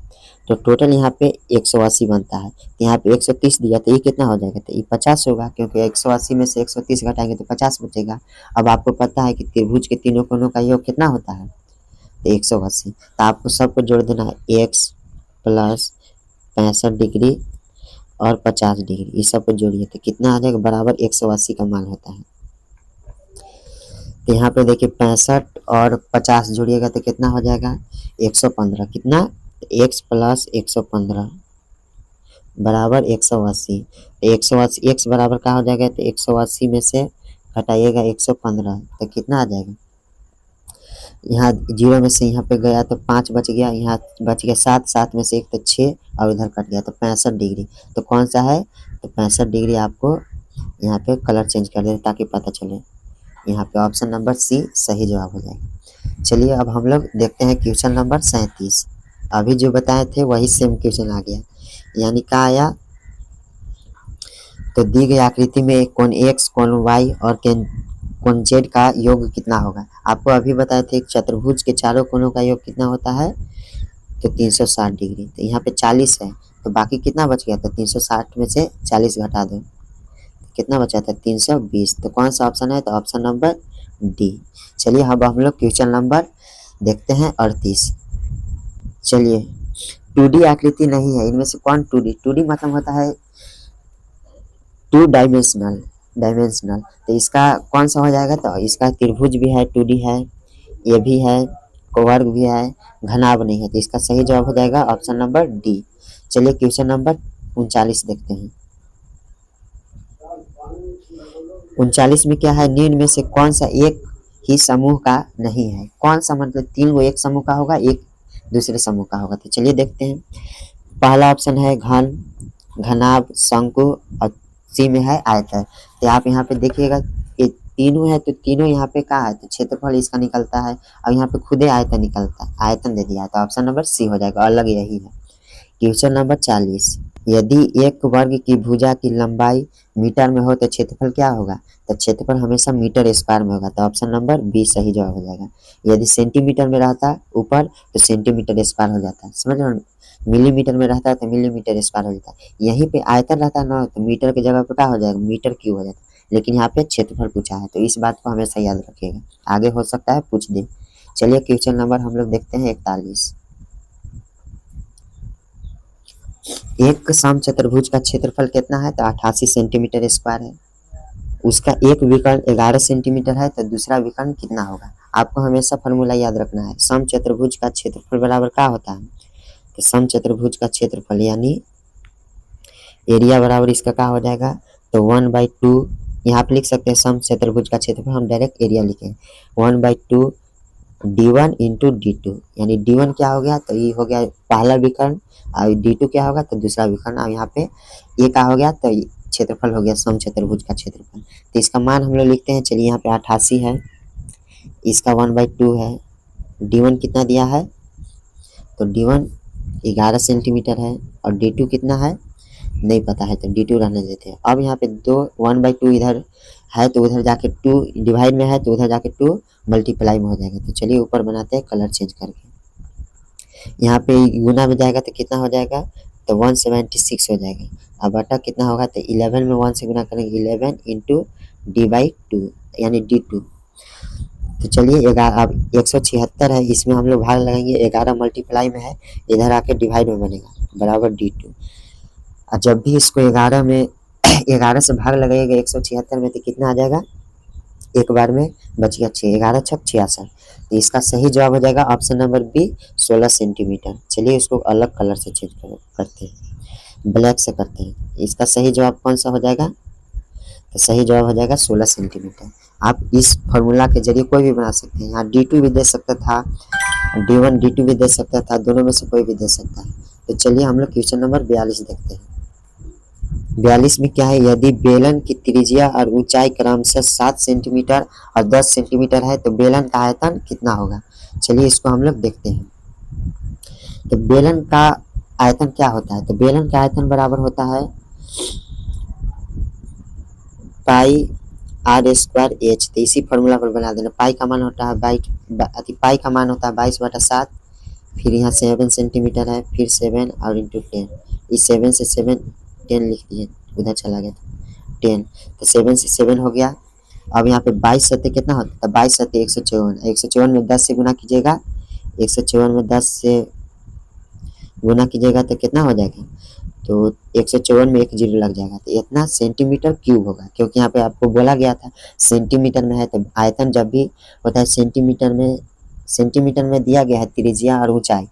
तो टोटल यहाँ पे 180 बनता है। तो यहाँ पे 130 दिया तो ये कितना हो जाएगा, तो ये 50 होगा, क्योंकि 180 में से 130 घटाएंगे तो 50 बचेगा। अब आपको पता है कि त्रिभुज के तीनों कोणों का योग कितना होता है, तो 180। तो आपको सबको जोड़ देना है, x प्लस 65 डिग्री और 50 डिग्री, इस सबको जोड़िए तो कितना आ जाएगा, बराबर 180 का मान होता है। तो यहाँ पे देखिए 65 और 50 जोड़िएगा तो कितना हो जाएगा, 115। कितना, x प्लस 115 बराबर 180। 180 x बराबर क्या हो जाएगा, तो 180 में से घटाइएगा 115 तो कितना आ जाएगा, यहाँ 0 में से यहाँ पे गया तो 5 बच गया, यहाँ बच गया 7, 7 में से 1 तो 6 और इधर कट गया तो 65 डिग्री। तो कौन सा है, तो 65 डिग्री। आपको यहाँ पे कलर चेंज कर दें ताकि पता चले। यहाँ पे ऑप्शन नंबर सी सही जवाब हो जाएगा। चलिए अब हम लोग देखते हैं क्वेश्चन नंबर 37। अभी जो बताए थे वही सेम क्वेश्चन आ गया, यानी क्या आया, तो दी गई आकृति में कोण x, कोण y और कोण z का योग कितना होगा। आपको अभी बताए थे चतुर्भुज के चारों कोणों का योग कितना होता है, तो 360 डिग्री। तो यहाँ पे 40 है तो बाकी कितना बच गया, तो 360 में से 40 घटा दो, कितना बचा था, 320। तो कौन सा ऑप्शन है, तो ऑप्शन नंबर डी। चलिए अब हम लोग क्वेश्चन नंबर देखते हैं 38। चलिए 2D आकृति नहीं है, इनमें से कौन 2D मतलब होता है 2 डायमेंशनल। तो इसका कौन सा हो जाएगा, तो इसका त्रिभुज भी है, 2D है, ये भी है, वर्ग भी है, घनाभ नहीं है। तो इसका सही जवाब हो जाएगा ऑप्शन नंबर डी। चलिए क्वेश्चन नंबर 39 देखते हैं। 39 में क्या है, निम्न में से कौन सा एक ही समूह का नहीं है। कौन सा मतलब 3 गो एक समूह का होगा, एक दूसरे समूह का होगा। तो चलिए देखते हैं। पहला ऑप्शन है घन, घनाभ, शंकु और सी में है आयतन। तो आप यहाँ पे देखिएगा ये तीनों है, तो तीनों यहाँ पे क्या है, तो क्षेत्रफल इसका निकलता है और यहाँ पे खुदे आयतन निकलता है, आयतन दे दिया है, तो ऑप्शन नंबर सी हो जाएगा, अलग यही है। क्वेश्चन नंबर 40, यदि एक वर्ग की भुजा की लंबाई मीटर में हो तो क्षेत्रफल क्या होगा, तो क्षेत्रफल हमेशा मीटर स्क्वायर में होगा, तो ऑप्शन नंबर बी सही जवाब हो जाएगा। यदि सेंटीमीटर में रहता ऊपर तो सेंटीमीटर स्क्वायर हो जाता है, समझ रहे हो, मिलीमीटर में रहता है तो मिलीमीटर स्क्वायर हो जाता है, यहीं पे आयतन रहता है ना तो मीटर की जगह पे क्या हो जाएगा, मीटर क्यूब हो जाता है, लेकिन यहाँ पे क्षेत्रफल पूछा है, तो इस बात को हमेशा याद रखिएगा, आगे हो सकता है पूछ दे। चलिए क्वेश्चन नंबर हम लोग देखते हैं 41, एक समचतुर्भुज का क्षेत्रफल कितना है, तो 88 सेंटीमीटर स्क्वायर है, उसका एक विकर्ण 11 सेंटीमीटर है, तो दूसरा विकर्ण कितना होगा। आपको हमेशा फॉर्मूला याद रखना है, समचतुर्भुज का क्षेत्रफल बराबर क्या होता है, तो समचतुर्भुज का क्षेत्रफल यानी एरिया बराबर इसका क्या हो जाएगा, तो 1/2, यहाँ पे लिख सकते हैं समचतुर्भुज का क्षेत्रफल, हम डायरेक्ट एरिया लिखें 1/2 d1 इंटू d2, यानी d1 क्या हो गया, तो ये हो गया पहला विकर्ण और d2 क्या होगा, तो दूसरा विकर्ण, और यहाँ पे ये क्या हो गया, तो क्षेत्रफल हो गया समचतुर्भुज का क्षेत्रफल। तो इसका मान हम लोग लिखते हैं, चलिए यहाँ पे 88 है, इसका 1/2 है, d1 कितना दिया है, तो d1 11 सेंटीमीटर है और d2 कितना है नहीं पता है, तो d2 रहने देते हैं। अब यहाँ पे 1/2 इधर है तो उधर जाके 2 डिवाइड में है तो उधर जाके 2 मल्टीप्लाई में हो जाएगा, तो चलिए ऊपर बनाते हैं कलर चेंज करके, यहाँ पे गुना में जाएगा तो कितना हो जाएगा, तो 176 हो जाएगा, अब बटा कितना होगा, तो 11 में 1 से गुना करेंगे 11 इंटू d/2 यानी d2, तो चलिए अब 176 है, इसमें हम लोग भाग लगाएंगे, 11 मल्टीप्लाई में है इधर आके डिवाइड में बनेगा बराबर d2, और जब भी इसको 11 में 11 से भाग लगाइएगा 176 में तो कितना आ जाएगा, एक बार में बच गया 6, 11 छक 66, तो इसका सही जवाब हो जाएगा ऑप्शन नंबर बी 16 सेंटीमीटर। चलिए इसको अलग कलर से चेंज करते हैं, ब्लैक से करते हैं, इसका सही जवाब कौन सा हो जाएगा, तो सही जवाब हो जाएगा 16 सेंटीमीटर। आप इस फॉर्मूला के जरिए कोई भी बना सकते हैं, यहाँ d2 भी दे सकता था, d1 d2 भी दे सकता था, दोनों में से कोई भी दे सकता है। तो चलिए हम लोग क्वेश्चन नंबर 42 देखते हैं। 42 में क्या है, यदि बेलन की त्रिज्या और ऊंचाई क्रमशः 7 सेंटीमीटर और 10 सेंटीमीटर है तो बेलन का आयतन कितना होगा। चलिए इसको हम लोग देखते हैं। तो बेलन का आयतन क्या होता है, तो बेलन का आयतन बराबर होता है पाई r स्क्वायर एच, तो इसी फॉर्मूला पर बना देना। पाई का मान होता है पाई का मान होता है 22/7, फिर यहाँ 7 सेंटीमीटर है, फिर 7 और इंटू 10, इस 7 से 7 10 लिख दिए, उधर चला गया 10, तो 7 से 7 हो गया। अब यहाँ पे 22 सत्ते कितना होता है, 22 सत्ते 154, 154 में 10 से गुना कीजिएगा, 154 में 10 से गुना कीजिएगा तो कितना हो जाएगा, तो 154 में 1 जीरो लग जाएगा, तो इतना सेंटीमीटर क्यूब होगा, क्योंकि यहाँ पे आपको बोला गया था सेंटीमीटर में है, तो आयतन जब भी होता है सेंटीमीटर में दिया गया है त्रिज्या और ऊंचाई,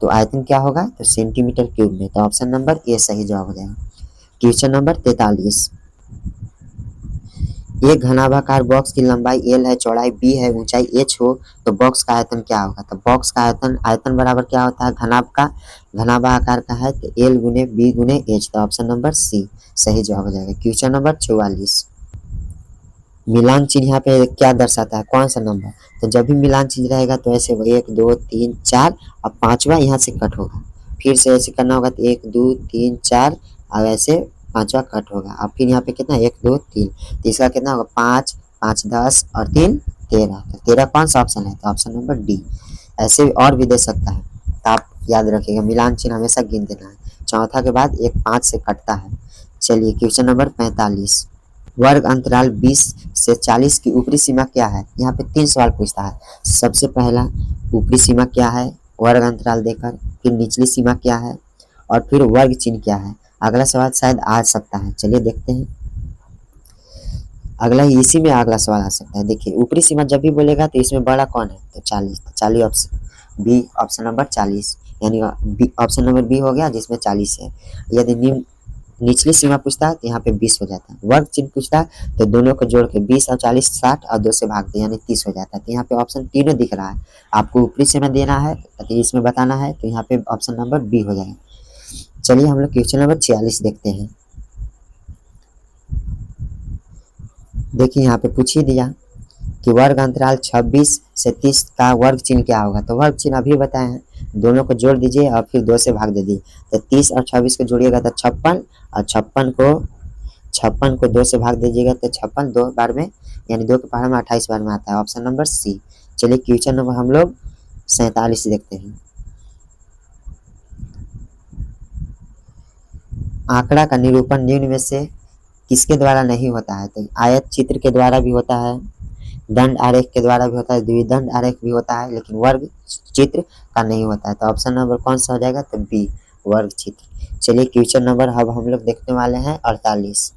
तो आयतन क्या होगा, तो सेंटीमीटर क्यूब में, तो ऑप्शन नंबर ए सही जवाब हो जाएगा। क्वेश्चन नंबर 43, एक घनाभाकार बॉक्स की लंबाई l है, चौड़ाई b है, ऊंचाई h हो तो बॉक्स का आयतन क्या होगा, तो बॉक्स का आयतन बराबर क्या होता है, घनाभाकार का है तो l गुने b गुने h, तो ऑप्शन नंबर सी सही जवाब हो जाएगा। क्वेश्चन नंबर 44, मिलान चिन्ह यहाँ पे क्या दर्शाता है, कौन सा नंबर, तो जब भी मिलान चिन्ह रहेगा तो ऐसे 1 2 3 4 और 5वां यहाँ से कट होगा, फिर से ऐसे करना होगा तो 1 2 3 4 और ऐसे 5वां कट होगा, अब फिर यहाँ पे कितना 1 2 3, तो इसका कितना होगा 5 5 10 और 3 13, तो 13 कौन सा ऑप्शन है, तो ऑप्शन नंबर डी। ऐसे और भी दे सकता है, तो आप याद रखिएगा मिलान चिन्ह हमेशा गिन देना है, चौथा के बाद एक 5 से कटता है। चलिए क्वेश्चन नंबर 45, वर्ग अंतराल 20 से 40 की ऊपरी सीमा क्या है। यहाँ पे 3 सवाल पूछता है, सबसे पहला ऊपरी सीमा क्या है वर्ग अंतराल देकर, फिर निचली सीमा क्या है और फिर वर्ग चिन्ह क्या है। अगला सवाल शायद आ सकता है, चलिए देखते हैं, अगला इसी में अगला सवाल आ सकता है। देखिए ऊपरी सीमा जब भी बोलेगा तो इसमें बड़ा कौन है, तो 40, तो 40 ऑप्शन बी, ऑप्शन नंबर 40 यानी ऑप्शन नंबर बी हो गया जिसमें 40 है। यदि निचली सीमा पूछता है तो यहाँ पे 20 हो जाता है, वर्ग चिन्ह पूछता है तो दोनों को जोड़ के 20 और 40 60 और 2 से भाग दे यानी 30 हो जाता है, तो यहाँ पे ऑप्शन तीनों दिख रहा है, आपको ऊपरी सीमा देना है तो इसमें बताना है, तो यहाँ पे ऑप्शन नंबर बी हो जाएगा। चलिए हम लोग क्वेश्चन नंबर 46 देखते हैं। देखिए यहाँ पे पूछ ही दिया कि वर्ग अंतराल 26 से 30 का वर्ग चिन्ह क्या होगा। तो वर्ग चिन्ह अभी बताए हैं, दोनों को जोड़ दीजिए और फिर 2 से भाग दे दीजिए। तो 30 और 26 को जोड़िएगा तो 56, और 56 को 2 से भाग दीजिएगा तो 56 2 बार में, यानी 2 के पहाड़ में 28 बार में आता है। Option number C. चलिए क्वेश्चन नंबर हम लोग 47 देखते हैं। आंकड़ा का निरूपण निम्न में से किसके द्वारा नहीं होता है। तो आयत चित्र के द्वारा भी होता है, दंड आरेख के द्वारा भी होता है, द्विदंड आरेख भी होता है, लेकिन वर्ग चित्र का नहीं होता है। तो ऑप्शन नंबर कौन सा हो जाएगा, तो बी, वर्ग चित्र। चलिए क्वेश्चन नंबर अब हम लोग देखने वाले हैं 48।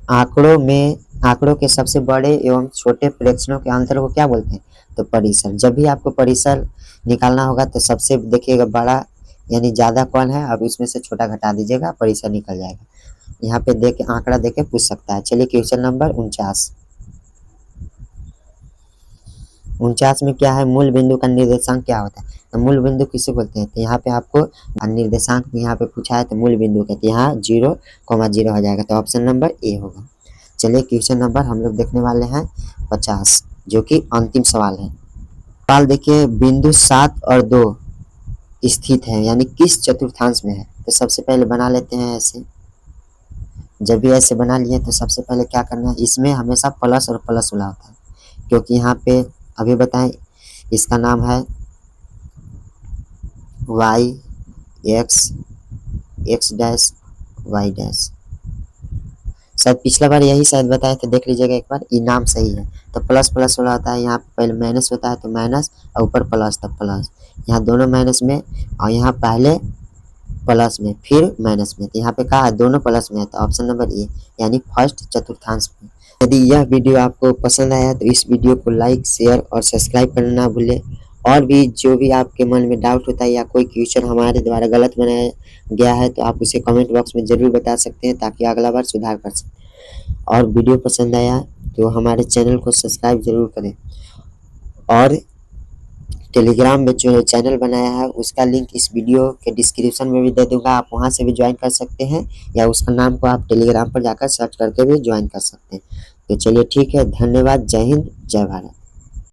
आंकड़ों के सबसे बड़े एवं छोटे प्रेक्षणों के अंतर को क्या बोलते हैं। तो परिसर। जब भी आपको परिसर निकालना होगा तो सबसे देखिएगा बड़ा यानी ज्यादा कौन है, अब इसमें से छोटा घटा दीजिएगा, परिसर निकल जाएगा। यहाँ पे देख के आंकड़ा देख के पूछ सकता है। चलिए क्वेश्चन नंबर 49 में क्या है, मूल बिंदु का निर्देशांक क्या होता है। तो मूल बिंदु किसे बोलते हैं। तो यहाँ पे आपको निर्देशांक यहाँ पे पूछा है, तो मूल बिंदु कहते हैं, यहाँ 0,0 हो जाएगा। तो ऑप्शन नंबर ए होगा। चलिए क्वेश्चन नंबर हम लोग देखने वाले हैं 50, जो कि अंतिम सवाल है। सवाल देखिए, बिंदु 7 और 2 स्थित है, यानी किस चतुर्थांश में है। तो सबसे पहले बना लेते हैं ऐसे। जब भी ऐसे बना लिए तो सबसे पहले क्या करना है, इसमें हमेशा प्लस और प्लस वाला होता है, क्योंकि यहाँ पे अभी बताएं इसका नाम है y x dash y dash. शायद पिछला बार यही शायद बताया, तो देख लीजिएगा एक बार, ये नाम सही है। तो प्लस प्लस वाला होता है, यहाँ पे पहले माइनस होता है तो माइनस, और ऊपर प्लस तब प्लस, यहाँ दोनों माइनस में और यहाँ पहले प्लस में फिर माइनस में। तो यहाँ पे कहा है दोनों प्लस में है, तो ऑप्शन नंबर ए, यानी फर्स्ट चतुर्थांश में। यदि यह वीडियो आपको पसंद आया तो इस वीडियो को लाइक, शेयर और सब्सक्राइब करना ना भूलें। और भी जो भी आपके मन में डाउट होता है या कोई क्वेश्चन हमारे द्वारा गलत बनाया गया है तो आप उसे कमेंट बॉक्स में ज़रूर बता सकते हैं, ताकि अगला बार सुधार कर सकें। और वीडियो पसंद आया तो हमारे चैनल को सब्सक्राइब जरूर करें। और टेलीग्राम में जो चैनल बनाया है उसका लिंक इस वीडियो के डिस्क्रिप्शन में भी दे दूंगा, आप वहां से भी ज्वाइन कर सकते हैं, या उसका नाम को आप टेलीग्राम पर जाकर सर्च करके भी ज्वाइन कर सकते हैं। तो चलिए ठीक है, धन्यवाद, जय हिंद, जय भारत।